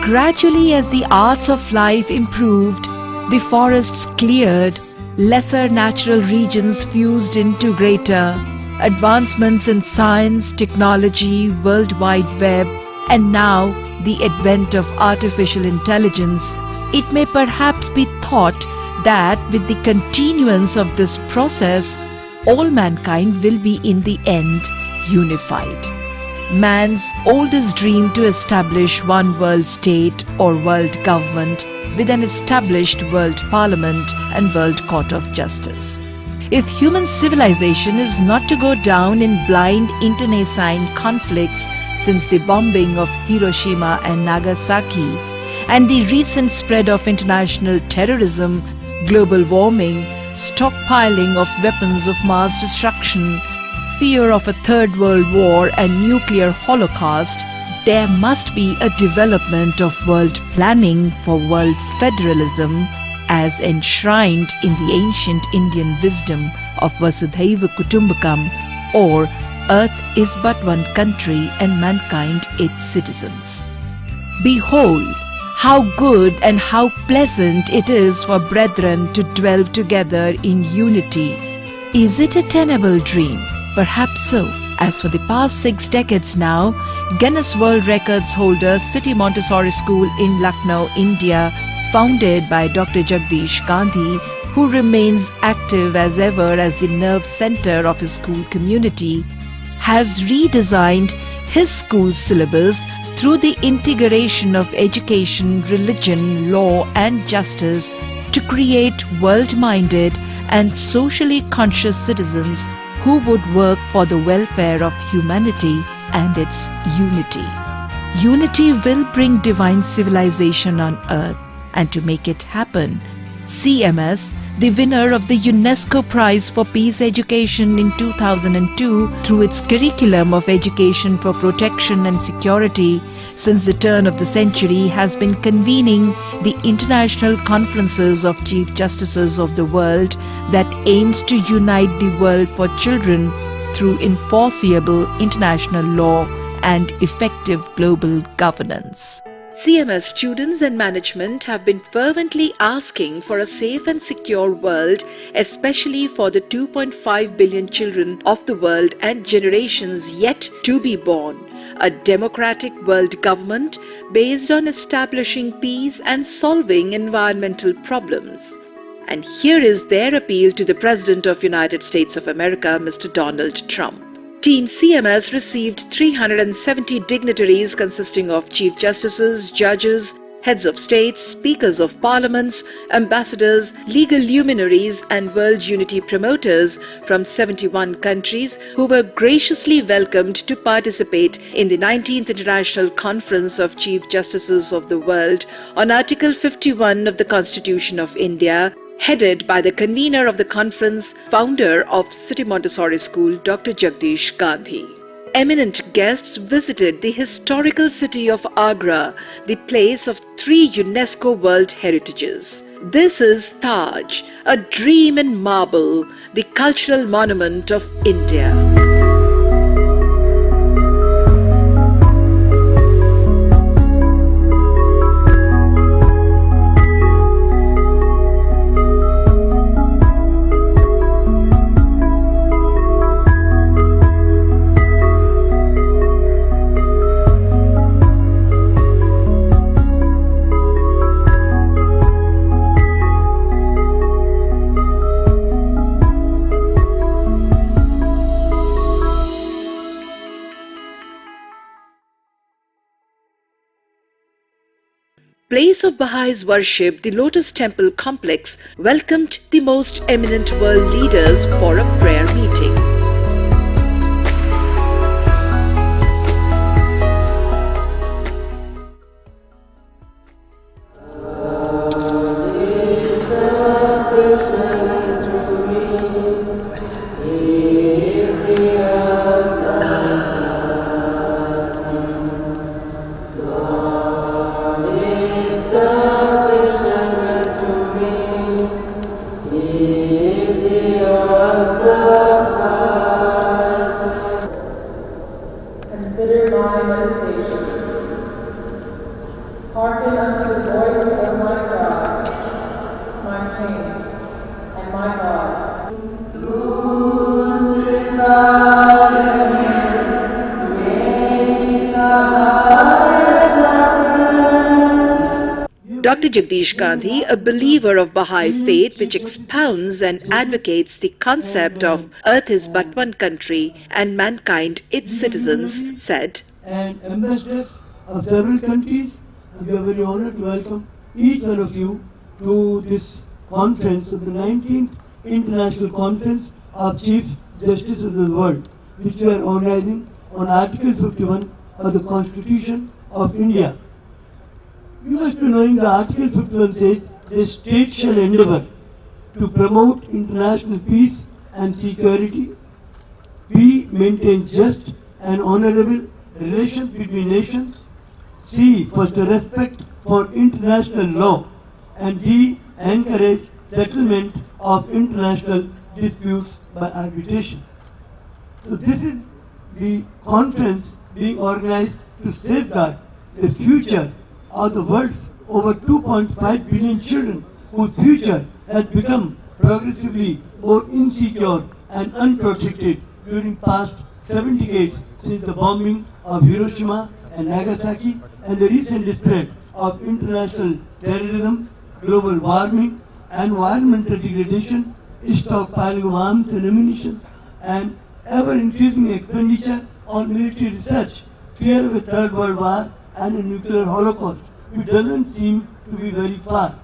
gradually, as the arts of life improved, the forests cleared, lesser natural regions fused into greater, advancements in science, technology, World Wide Web, and now the advent of artificial intelligence, it may perhaps be thought that with the continuance of this process, all mankind will be in the end unified. Man's oldest dream to establish one world state or world government with an established world parliament and world court of justice. If human civilization is not to go down in blind internecine conflicts since the bombing of Hiroshima and Nagasaki and the recent spread of international terrorism, global warming, stockpiling of weapons of mass destruction, fear of a third world war and nuclear holocaust, there must be a development of world planning for world federalism as enshrined in the ancient Indian wisdom of Vasudhaiva Kutumbakam, or Earth is but one country and mankind its citizens. Behold, how good and how pleasant it is for brethren to dwell together in unity. Is it a tenable dream? Perhaps so. As for the past 6 decades now, Guinness World Records holder City Montessori School in Lucknow, India, founded by Dr. Jagdish Gandhi, who remains active as ever as the nerve center of his school community, has redesigned his school's syllabus through the integration of education, religion, law and justice to create world-minded and socially conscious citizens who would work for the welfare of humanity and its unity. Unity will bring divine civilization on earth, and to make it happen, CMS, the winner of the UNESCO Prize for Peace Education in 2002 through its curriculum of education for protection and security since the turn of the century, has been convening the international conferences of Chief Justices of the world that aims to unite the world for children through enforceable international law and effective global governance. CMS students and management have been fervently asking for a safe and secure world, especially for the 2.5 billion children of the world and generations yet to be born. A democratic world government based on establishing peace and solving environmental problems. And here is their appeal to the President of the United States of America, Mr. Donald Trump. Team CMS received 370 dignitaries consisting of Chief Justices, judges, heads of states, speakers of parliaments, ambassadors, legal luminaries and world unity promoters from 71 countries who were graciously welcomed to participate in the 19th International Conference of Chief Justices of the World on Article 51 of the Constitution of India, headed by the convener of the conference, founder of City Montessori School, Dr. Jagdish Gandhi. Eminent guests visited the historical city of Agra, the place of 3 UNESCO World Heritages. This is Taj, a dream in marble, the cultural monument of India. Place of Baha'is worship, the Lotus Temple complex welcomed the most eminent world leaders for a prayer meeting. Consider my meditation. Hearken Dr. Jagdish Gandhi, a believer of Baha'i faith which expounds and advocates the concept of Earth is but one country and mankind its citizens, said, and ambassadors of several countries, and we are very honored to welcome each one of you to this conference of the 19th International Conference of Chief Justices of the World, which we are organizing on Article 51 of the Constitution of India. You must be knowing the Article 51 says the state shall endeavor to promote international peace and security, b. maintain just and honorable relations between nations, c. foster respect for international law, and d. encourage settlement of international disputes by arbitration. So this is the conference being organized to safeguard the future of the world's over 2.5 billion children whose future has become progressively more insecure and unprotected during past 7 decades since the bombing of Hiroshima and Nagasaki and the recent spread of international terrorism, global warming, environmental degradation, stockpiling of arms and ammunition, and ever-increasing expenditure on military research, fear of a third world war and a nuclear holocaust, which doesn't seem to be very far.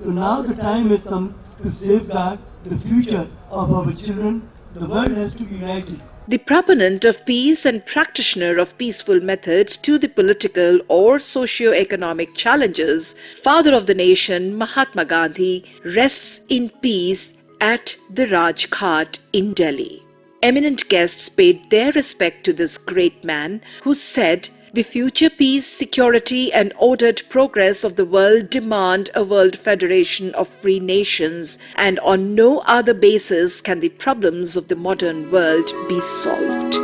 So now the time has come to safeguard the future of our children. The world has to be united. The proponent of peace and practitioner of peaceful methods to the political or socio-economic challenges, father of the nation Mahatma Gandhi rests in peace at the Rajghat in Delhi. Eminent guests paid their respect to this great man who said, "The future peace, security and ordered progress of the world demand a world federation of free nations, and on no other basis can the problems of the modern world be solved."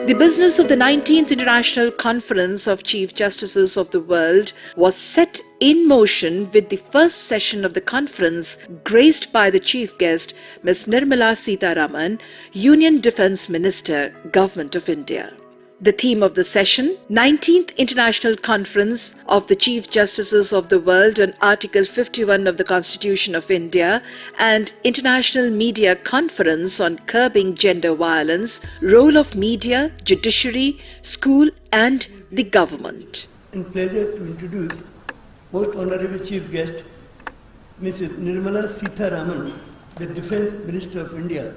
The business of the 19th International Conference of Chief Justices of the World was set in motion with the first session of the conference graced by the chief guest, Ms. Nirmala Sitharaman, Union Defence Minister, Government of India. The theme of the session, 19th International Conference of the Chief Justices of the World on Article 51 of the Constitution of India and International Media Conference on Curbing Gender Violence, Role of Media, Judiciary, School and the Government. It's a pleasure to introduce Most Honorable Chief Guest, Mrs. Nirmala Sitharaman, the Defence Minister of India.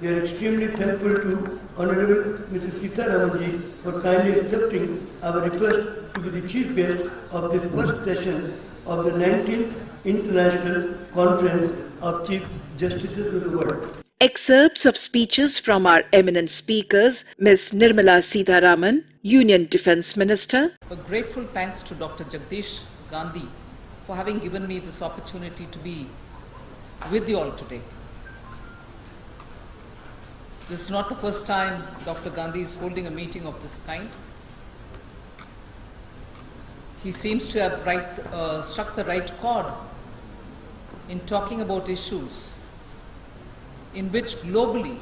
We are extremely thankful to Honorable Mrs. Sitharaman for kindly accepting our request to be the chief guest of this first session of the 19th International Conference of Chief Justices of the World. Excerpts of speeches from our eminent speakers, Ms. Nirmala Sitharaman, Union Defence Minister. A grateful thanks to Dr. Jagdish Gandhi for having given me this opportunity to be with you all today. This is not the first time Dr. Gandhi is holding a meeting of this kind. He seems to have struck the right chord in talking about issues in which globally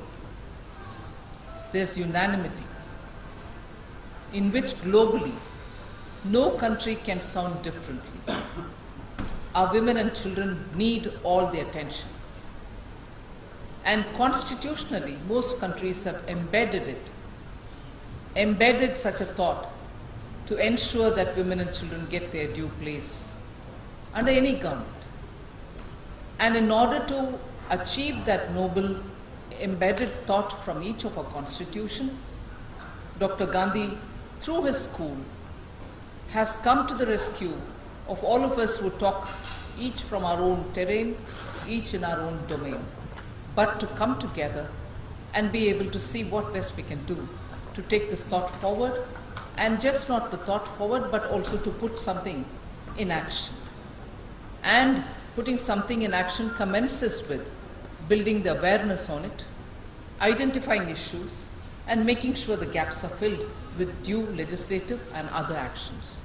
there's unanimity, in which globally no country can sound differently. Our women and children need all the attention. And constitutionally, most countries have embedded such a thought to ensure that women and children get their due place under any government. And in order to achieve that noble embedded thought from each of our constitution, Dr. Gandhi, through his school, has come to the rescue of all of us who talk each from our own terrain, each in our own domain, but to come together and be able to see what best we can do to take this thought forward, and just not the thought forward, but also to put something in action. And putting something in action commences with building the awareness on it, identifying issues, and making sure the gaps are filled with due legislative and other actions.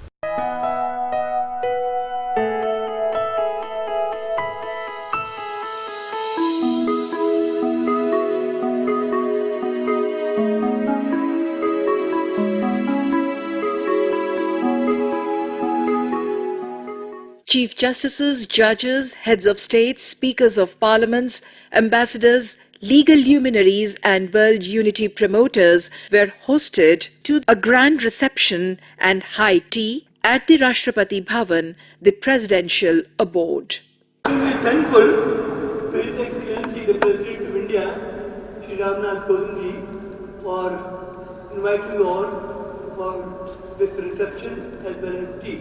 Chief Justices, judges, heads of states, speakers of parliaments, ambassadors, legal luminaries and world unity promoters were hosted to a grand reception and high tea at the Rashtrapati Bhavan, the presidential abode. I am very thankful to His Excellency the President of India, Shri Ramnath Kovind, for inviting you all for this reception as well as tea.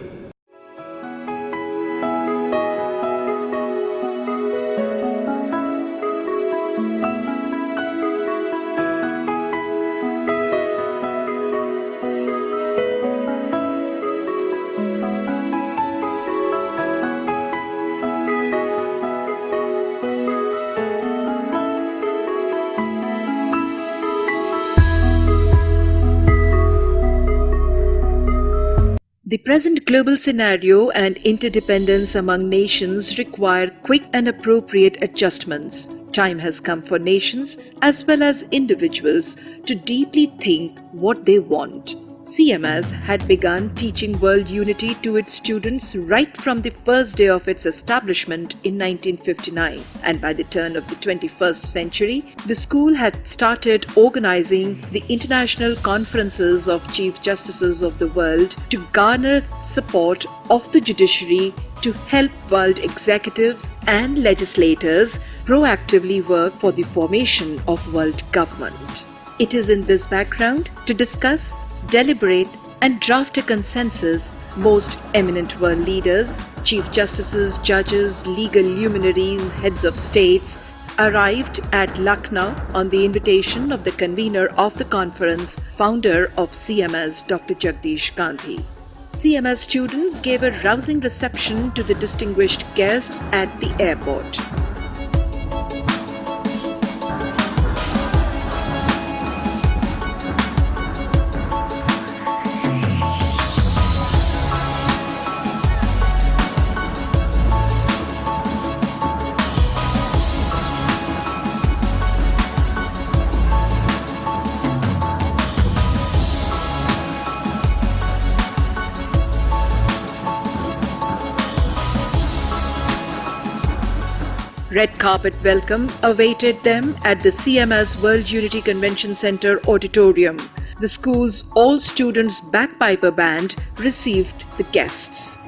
The present global scenario and interdependence among nations require quick and appropriate adjustments. Time has come for nations as well as individuals to deeply think what they want. CMS had begun teaching world unity to its students right from the first day of its establishment in 1959, and by the turn of the 21st century, the school had started organizing the international conferences of Chief Justices of the world to garner support of the judiciary to help world executives and legislators proactively work for the formation of world government. It is in this background to discuss, deliberate and draft a consensus, most eminent world leaders, chief justices, judges, legal luminaries, heads of states arrived at Lucknow on the invitation of the convener of the conference, founder of CMS, Dr. Jagdish Gandhi. CMS students gave a rousing reception to the distinguished guests at the airport. Red carpet welcome awaited them at the CMS World Unity Convention Center auditorium. The school's all students bagpiper band received the guests.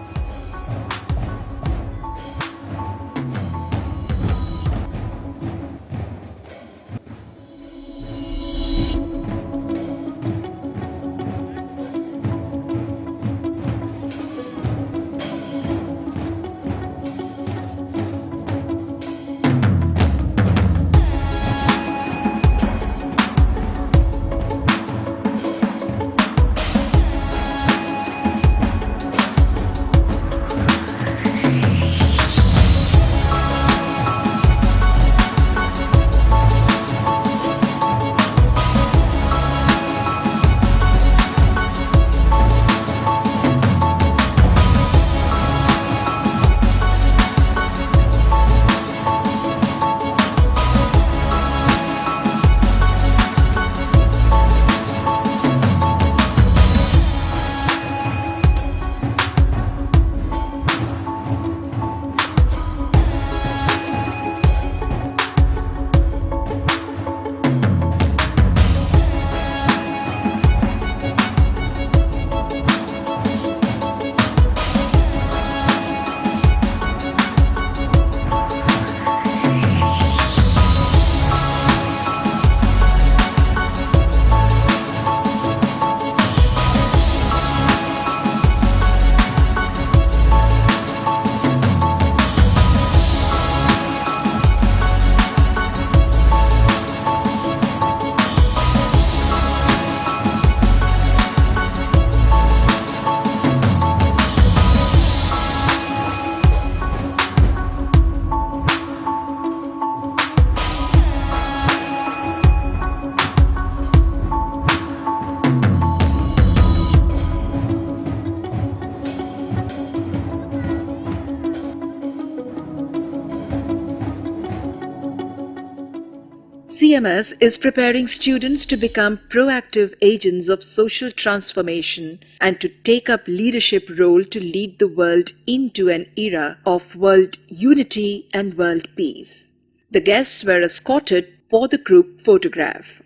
CMS is preparing students to become proactive agents of social transformation and to take up leadership role to lead the world into an era of world unity and world peace. The guests were escorted for the group photograph.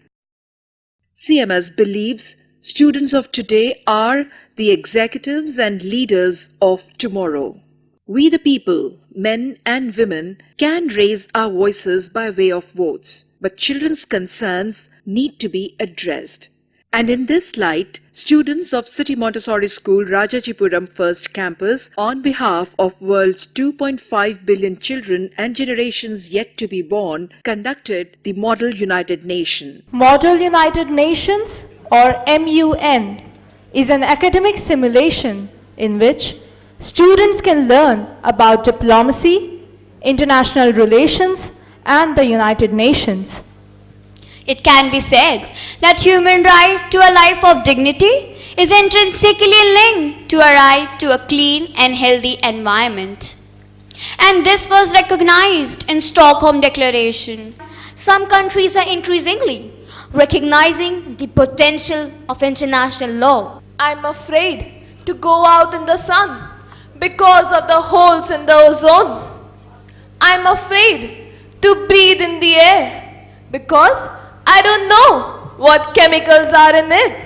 CMS believes students of today are the executives and leaders of tomorrow. We the people, men and women, can raise our voices by way of votes, but children's concerns need to be addressed. And in this light, students of City Montessori School, Rajajipuram First Campus, on behalf of world's 2.5 billion children and generations yet to be born, conducted the Model United Nation. Model United Nations, or MUN, is an academic simulation in which students can learn about diplomacy, international relations, and the United Nations. It can be said that human right to a life of dignity is intrinsically linked to a right to a clean and healthy environment. And this was recognized in Stockholm Declaration. Some countries are increasingly recognizing the potential of international law. I'm afraid to go out in the sun because of the holes in the ozone. I'm afraid to breathe in the air because I don't know what chemicals are in it.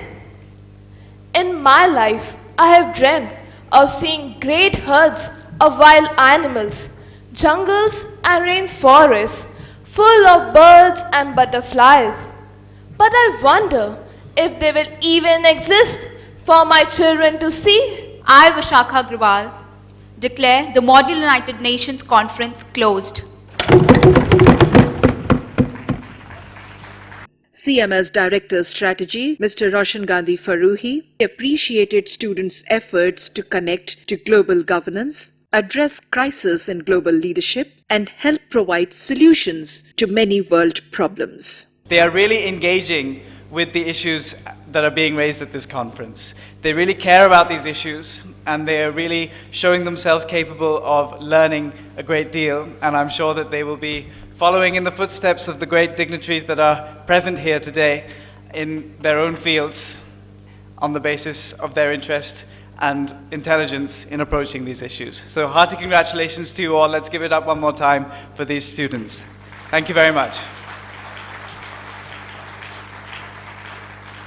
In my life, I have dreamt of seeing great herds of wild animals, jungles and rainforests full of birds and butterflies. But I wonder if they will even exist for my children to see. I, Vishakha Agrawal, declare the Model United Nations Conference closed. CMS Director Strategy, Mr. Roshan Gandhi Faruhi, appreciated students' efforts to connect to global governance, address crisis in global leadership, and help provide solutions to many world problems. They are really engaging with the issues that are being raised at this conference. They really care about these issues, and they are really showing themselves capable of learning a great deal, and I'm sure that they will be following in the footsteps of the great dignitaries that are present here today in their own fields on the basis of their interest and intelligence in approaching these issues. So hearty congratulations to you all. Let's give it up one more time for these students. Thank you very much.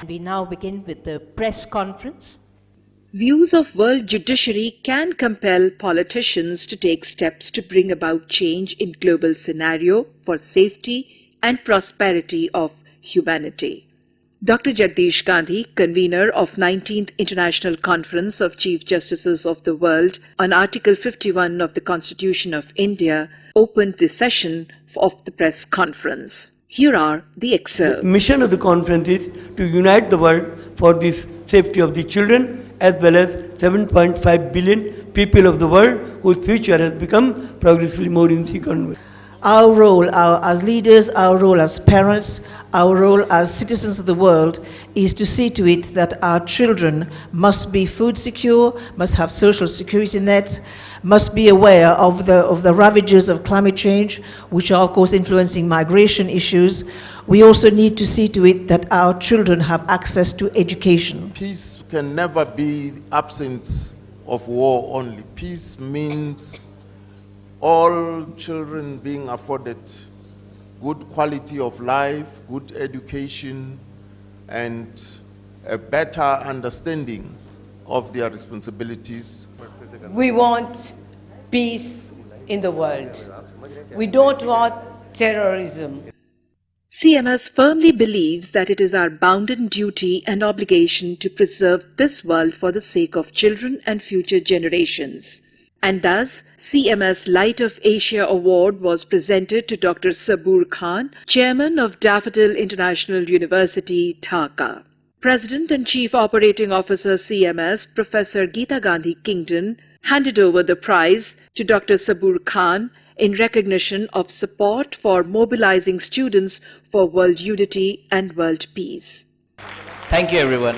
We now begin with the press conference. Views of world judiciary can compel politicians to take steps to bring about change in global scenario for safety and prosperity of humanity. Dr. Jagdish Gandhi, convener of 19th International Conference of Chief Justices of the World on Article 51 of the Constitution of India, opened the session of the press conference. Here are the excerpts. The mission of the conference is to unite the world for the safety of the children as well as 7.5 billion people of the world whose future has become progressively more insecure. Our role as leaders, our role as parents, our role as citizens of the world is to see to it that our children must be food secure, must have social security nets, must be aware of the ravages of climate change, which are of course influencing migration issues. We also need to see to it that our children have access to education. Peace can never be absence of war only. Peace means all children being afforded good quality of life, good education, and a better understanding of their responsibilities. We want peace in the world. We don't want terrorism. CMS firmly believes that it is our bounden duty and obligation to preserve this world for the sake of children and future generations. And thus, CMS Light of Asia Award was presented to Dr. Sabur Khan, Chairman of Daffodil International University, Dhaka. President and Chief Operating Officer CMS, Professor Geeta Gandhi Kingdon, handed over the prize to Dr. Sabur Khan in recognition of support for mobilizing students for world unity and world peace. Thank you, everyone.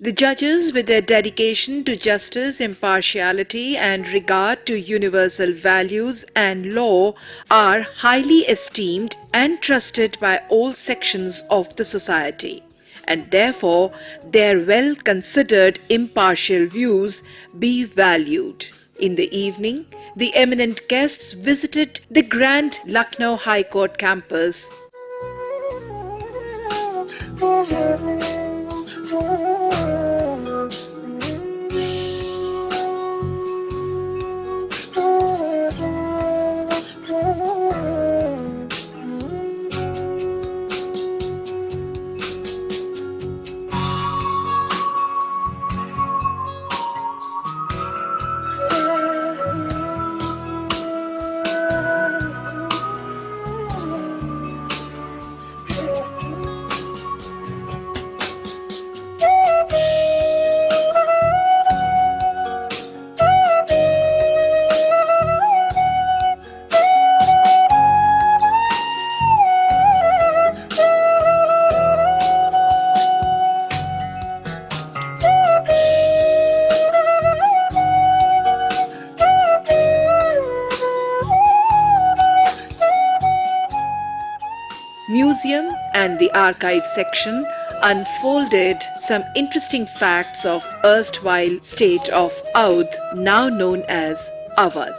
The judges, with their dedication to justice, impartiality, and regard to universal values and law, are highly esteemed and trusted by all sections of the society, and therefore their well considered impartial views be valued. In the evening, the eminent guests visited the grand Lucknow High Court campus. Museum and the archive section unfolded some interesting facts of erstwhile state of Oudh, now known as Awadh.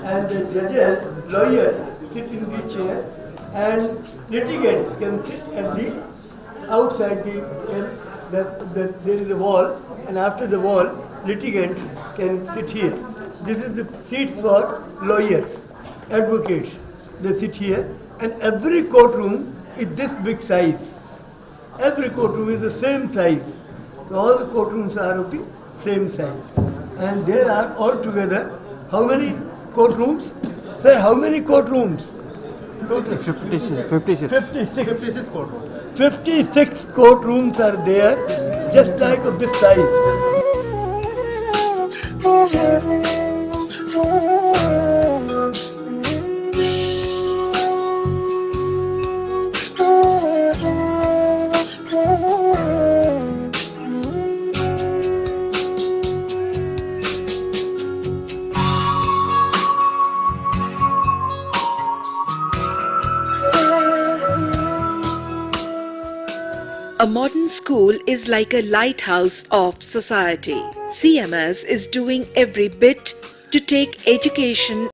And the judges, lawyers sit in the chair, and litigants can sit at the outside there is a wall, and after the wall, litigants can sit here. This is the seats for lawyers, advocates. They sit here, and every courtroom is this big size. Every courtroom is the same size. So all the courtrooms are of the same size. And there are altogether how many courtrooms? Sir, how many courtrooms? 56. 56 courtrooms. 56 courtrooms are there, just like of this size. A modern school is like a lighthouse of society. CMS is doing every bit to take education